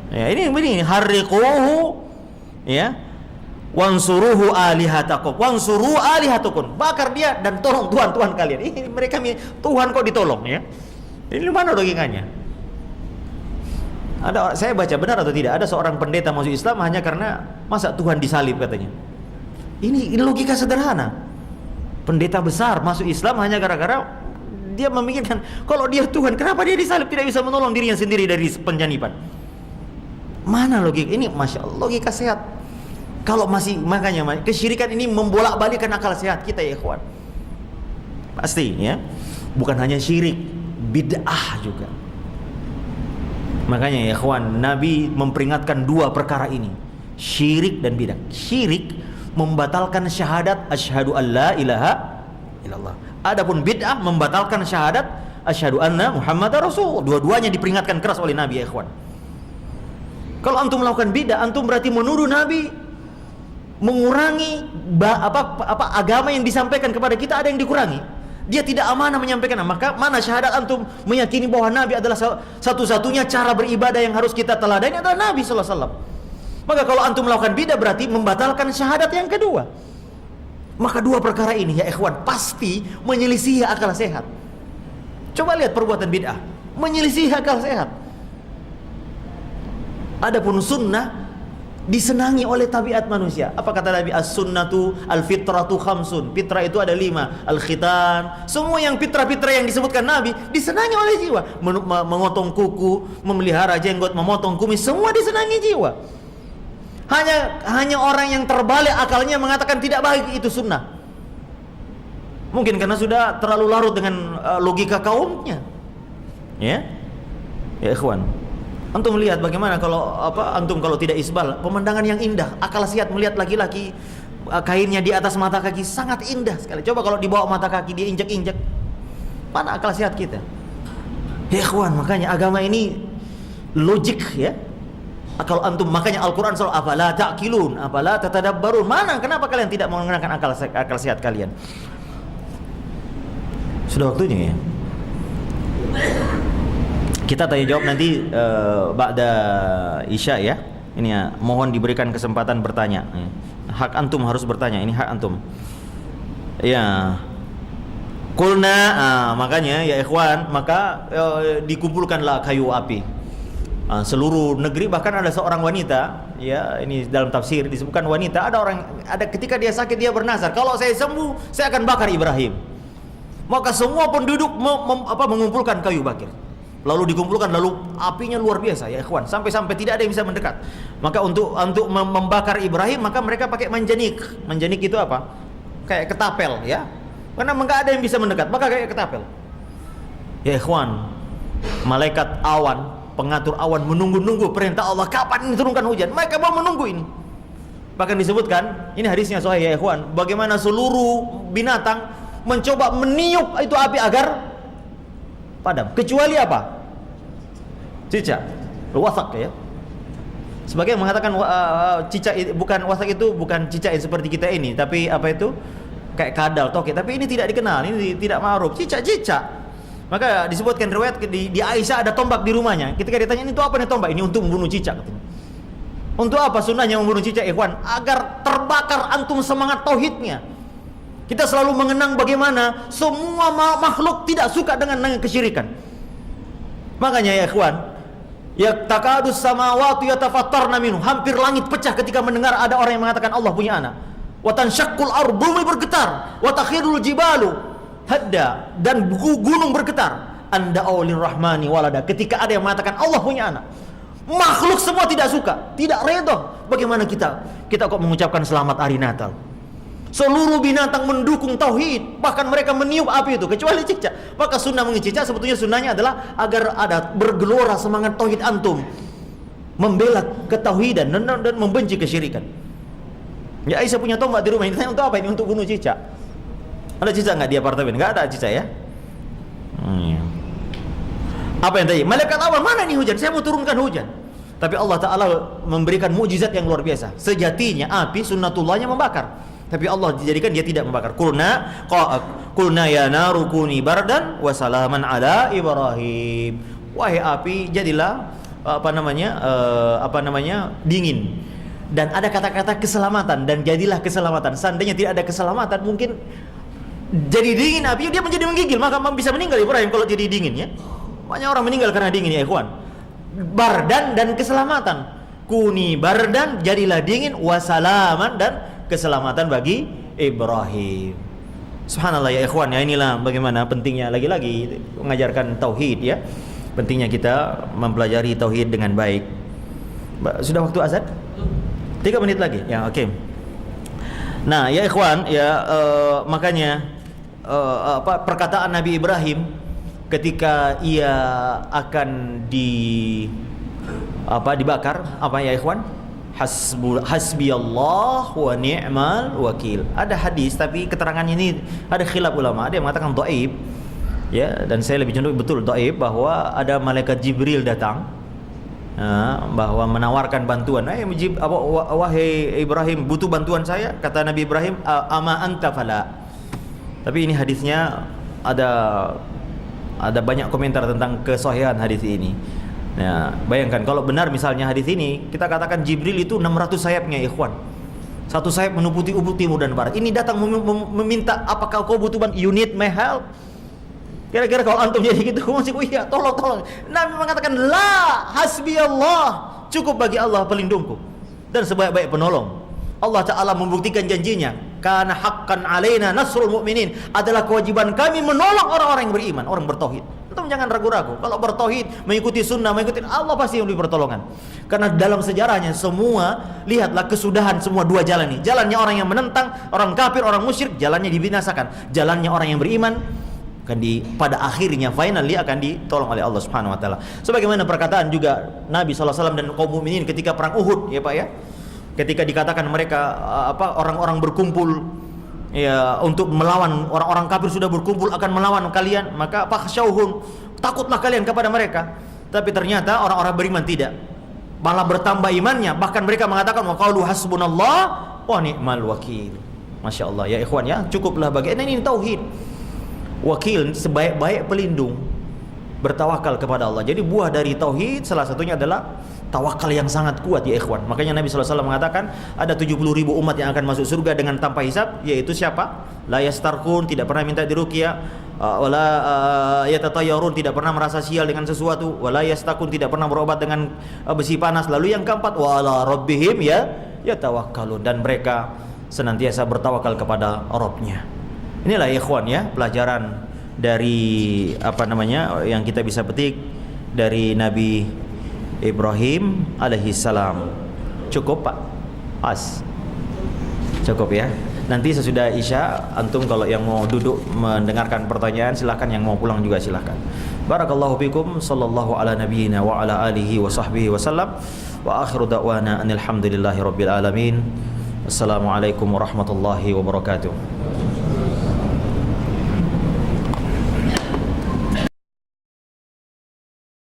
Ya, ini harrikuhu, ya. Wansuruhu alihatakum, wansuru alihatakum, bakar dia dan tolong Tuhan kalian. Ini mereka Tuhan kok ditolong, ya. Ini mana logikanya? Saya baca benar atau tidak? Ada seorang pendeta masuk Islam hanya karena masa Tuhan disalib katanya. Ini logika sederhana. Pendeta besar masuk Islam hanya gara-gara dia memikirkan kalau dia Tuhan, kenapa dia disalib, tidak bisa menolong dirinya sendiri dari penjanipan? Mana logika ini? Masya Allah, logika sehat. Kalau makanya kesyirikan ini membolak-balikkan akal sehat kita, ya ikhwan. Pasti, ya. Bukan hanya syirik, bid'ah juga. Makanya, ya ikhwan, Nabi memperingatkan dua perkara ini, syirik dan bid'ah. Syirik membatalkan syahadat asyhadu an la ilaha illallah. Adapun bid'ah membatalkan syahadat asyhadu anna Muhammadar Rasul. Dua-duanya diperingatkan keras oleh Nabi, ya ikhwan. Kalau antum melakukan bid'ah, antum berarti menuduh Nabi mengurangi agama yang disampaikan kepada kita, ada yang dikurangi. Dia tidak amanah menyampaikan. Maka mana syahadat antum meyakini bahwa Nabi adalah satu-satunya cara beribadah yang harus kita teladani adalah Nabi sallallahu alaihi wasallam. Maka kalau antum melakukan bidah berarti membatalkan syahadat yang kedua. Maka dua perkara ini, ya ikhwan, pasti menyelisihi akal sehat. Coba lihat perbuatan bid'ah, menyelisihi akal sehat. Adapun sunnah disenangi oleh tabiat manusia. Apa kata Nabi? As-sunnatu al-fitratu khamsun. Fitrah itu ada 5. Al-khitan. Semua yang fitrah-fitrah yang disebutkan Nabi disenangi oleh jiwa. Memotong kuku, memelihara jenggot, memotong kumis, semua disenangi jiwa. Hanya orang yang terbalik akalnya mengatakan tidak baik itu sunnah. Mungkin karena sudah terlalu larut dengan logika kaumnya. Ya. Ya ikhwan. Antum melihat bagaimana antum kalau tidak isbal, pemandangan yang indah, akal sehat melihat laki-laki kainnya di atas mata kaki sangat indah sekali. Coba kalau dibawa mata kaki dia injek-injek, mana akal sehat kita? Ya ikhwan, makanya agama ini logik, ya. Kalau antum, makanya Al-Quran selalu afala ta'qilun, afala tatadabbarun. Mana, kenapa kalian tidak menggunakan akal sehat kalian? Sudah waktunya, ya. Kita tanya jawab nanti ba'da Isya, ya. Ini ya, mohon diberikan kesempatan bertanya. Hak antum harus bertanya, ini hak antum. Ya. Qulna, makanya ya ikhwan, maka dikumpulkanlah kayu api. Seluruh negeri, bahkan ada seorang wanita, ya, ini dalam tafsir disebutkan wanita, ada ketika dia sakit dia bernazar, kalau saya sembuh saya akan bakar Ibrahim. Maka semua penduduk mengumpulkan kayu bakar. Lalu dikumpulkan, lalu apinya luar biasa, ya ikhwan, sampai tidak ada yang bisa mendekat. Maka untuk membakar Ibrahim, maka mereka pakai manjanik. Manjanik itu apa? Kayak ketapel, ya. Karena enggak ada yang bisa mendekat, maka kayak ketapel. Ya ikhwan, malaikat awan, pengatur awan menunggu-nunggu perintah Allah kapan ini turunkan hujan. Mereka mau menunggu ini. Bahkan disebutkan, ini hadisnya sahih, ya ikhwan, bagaimana seluruh binatang mencoba meniup itu api agar padam, kecuali apa? Cicak, wasak, ya. Sebagian mengatakan cicak bukan wasak, itu bukan cicak seperti kita ini, tapi apa itu? Kayak kadal, toke. Tapi ini tidak dikenal, ini tidak ma'ruf, cicak. Maka disebutkan riwayat di Aisyah ada tombak di rumahnya. Ketika ditanya, ini itu apa nih tombak? Ini untuk membunuh cicak, katanya. Untuk apa sunnahnya membunuh cicak, ikhwan? Agar terbakar antum semangat tauhidnya. Kita selalu mengenang bagaimana semua makhluk tidak suka dengan kesyirikan. Makanya ya ikhwan, ya takadus samawati yatafattarna minhu, hampir langit pecah ketika mendengar ada orang yang mengatakan Allah punya anak. Wa tanshaqqul ardu, bumi bergetar, wa takhirul jibalu hadda, dan gunung bergetar. Anda aulir rahmani walada, ketika ada yang mengatakan Allah punya anak. Makhluk semua tidak suka, tidak redha. Bagaimana kita kok mengucapkan selamat hari Natal? Seluruh binatang mendukung tauhid, bahkan mereka meniup api itu kecuali cicak. Maka sunnah mengicicak sebetulnya sunnahnya adalah agar ada bergelora semangat tauhid antum, membela ketauhidan dan membenci kesyirikan. Ya Aisyah punya tombak di rumah ini, untuk apa ini? Untuk bunuh cicak. Ada cicak nggak di apartemen? Nggak ada cicak ya. Apa yang tadi? Malaikat awal, mana nih hujan? Saya mau turunkan hujan. Tapi Allah Ta'ala memberikan mukjizat yang luar biasa. Sejatinya api sunnatullahnya membakar, tapi Allah dijadikan dia tidak membakar. Qulna ya naru kuni bardan wa salaman ala Ibrahim. Wahai api, jadilah dingin. Dan ada kata-kata keselamatan, dan jadilah keselamatan. Seandainya tidak ada keselamatan, mungkin jadi dingin api, dia menjadi menggigil, maka bisa meninggal Ibrahim kalau jadi dingin ya. Banyak orang meninggal karena dingin ya ikhwan. Bardan dan keselamatan. Kuni bardan, jadilah dingin, wasalaman, dan keselamatan bagi Ibrahim. Subhanallah ya ikhwan, ya inilah bagaimana pentingnya lagi-lagi mengajarkan tauhid ya. Pentingnya kita mempelajari tauhid dengan baik. Sudah waktu azan? 3 menit lagi. Ya, oke. Nah, ya ikhwan, ya makanya perkataan Nabi Ibrahim ketika ia akan dibakar, apa ya ikhwan? Hasbiyallah wa ni'mal wakil. Ada hadis tapi keterangannya ini ada khilaf ulama. Ada yang mengatakan dhaif. Ya, dan saya lebih cenderung betul dhaif, bahwa ada malaikat Jibril datang bahwa menawarkan bantuan. Wahai Ibrahim, butuh bantuan saya? Kata Nabi Ibrahim, ama anta fala. Tapi ini hadisnya ada banyak komentar tentang kesahihan hadis ini. Nah, bayangkan kalau benar misalnya hadis ini, kita katakan Jibril itu 600 sayapnya ikhwan. Satu sayap menuputi ufuk timur dan barat. Ini datang meminta, apakah kau butuh bantuan? You need my help? Kira-kira kalau antum jadi gitu, masih iya, tolong. Nabi mengatakan, la hasbi Allah, cukup bagi Allah pelindungku dan sebaik-baik penolong. Allah Ta'ala membuktikan janjinya, karena haqqan alaina nasrul mu'minin, adalah kewajiban kami menolong orang-orang yang beriman, orang bertauhid. Antum jangan ragu-ragu, kalau bertauhid, mengikuti sunnah, mengikuti Allah, pasti yang lebih pertolongan. Karena dalam sejarahnya semua, lihatlah kesudahan semua dua jalan ini. Jalannya orang yang menentang, orang kafir, orang musyrik, jalannya dibinasakan. Jalannya orang yang beriman, pada akhirnya finally akan ditolong oleh Allah Subhanahu wa taala. Sebagaimana perkataan juga Nabi SAW dan kaum mukminin ketika perang Uhud ya Pak ya. Ketika dikatakan mereka orang-orang berkumpul ya untuk melawan, orang-orang kafir sudah berkumpul akan melawan kalian, maka fakhshawhum, takutlah kalian kepada mereka. Tapi ternyata orang-orang beriman tidak, malah bertambah imannya, bahkan mereka mengatakan wa qalu hasbunallah wa ni'mal wakil. Masya Allah ya ikhwan ya, cukuplah bagi ini tauhid. Wakil sebaik-baik pelindung, bertawakal kepada Allah. Jadi buah dari tauhid salah satunya adalah tawakal yang sangat kuat ya ikhwan. Makanya Nabi SAW mengatakan ada 70.000 umat yang akan masuk surga dengan tanpa hisab, yaitu siapa? La yastarqun, tidak pernah minta diruqyah, wala yatatayyarun, tidak pernah merasa sial dengan sesuatu, wala yastakun, tidak pernah berobat dengan besi panas. Lalu yang keempat, wala rabbihim yatawakkalun, dan mereka senantiasa bertawakal kepada Rabbnya. Inilah ya ikhwan ya, pelajaran dari yang kita bisa petik dari Nabi Ibrahim alaihi salam. Cukup Pak? Cukup ya. Nanti sesudah Isya, antum kalau yang mau duduk mendengarkan pertanyaan silahkan, yang mau pulang juga silahkan. Barakallahu fikum, sallallahu ala nabiyyina wa ala alihi wa sahbihi wasallam. Wa akhiru da'wana anil hamdulillahi rabbil alamin. Assalamualaikum warahmatullahi wabarakatuh.